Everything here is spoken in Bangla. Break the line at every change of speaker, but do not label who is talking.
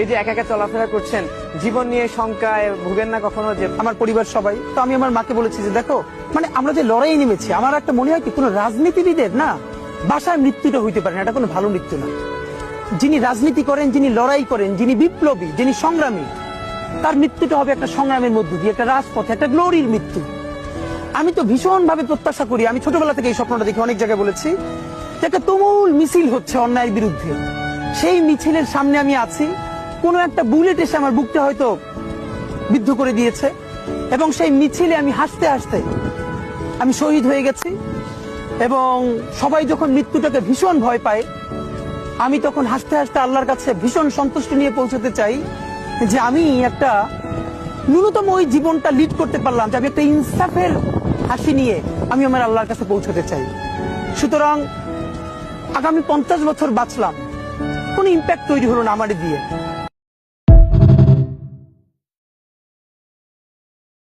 এই যে একা একা চলাফেরা করছেন, জীবন নিয়ে শঙ্কায় ভুগেন না কখনো? যে আমার পরিবার সবাই তো, আমি আমার মাকে বলেছি যে দেখো, মানে আমরা যে লড়াই নেমেছি, আমার একটা মনে হয় কি কোন রাজনীতিবিদের না বাসায় মৃত্যুটা হইতে পারে না, এটা কোনো ভালো মৃত্যু না। যিনি রাজনীতি করেন, যিনি লড়াই করেন, যিনি বিপ্লবী, যিনি সংগ্রামী, তার মৃত্যুটা হবে একটা সংগ্রামের মধ্য দিয়ে, একটা রাজপথে, একটা গ্লোরির মৃত্যু। আমি তো ভীষণ ভাবে প্রত্যাশা করি, আমি ছোটবেলা থেকে এই স্বপ্নটা দেখি, অনেক জায়গায় বলেছি যে একটা তুমুল মিছিল হচ্ছে অন্যায়ের বিরুদ্ধে, সেই মিছিলের সামনে আমি আছি, কোন একটা বুলেট এসে আমার বুকটা হয়তো বিদ্ধ করে দিয়েছে, এবং সেই মিছিলে আমি হাসতে হাসতে আমি শহীদ হয়ে গেছি। এবং সবাই যখন মৃত্যুটাকে ভীষণ ভয় পায়, আমি তখন হাসতে হাসতে আল্লাহর কাছে ভীষণ সন্তুষ্টি নিয়ে পৌঁছতে চাই যে আমি একটা ন্যূনতম ওই জীবনটা লিড করতে পারলাম, যে আমি একটা ইনসাফের হাসি নিয়ে আমি আমার আল্লাহর কাছে পৌঁছতে চাই। সুতরাং আগামী 50 বছর বাঁচলাম, কোন ইম্প্যাক্ট তৈরি হলো না আমার দিয়ে।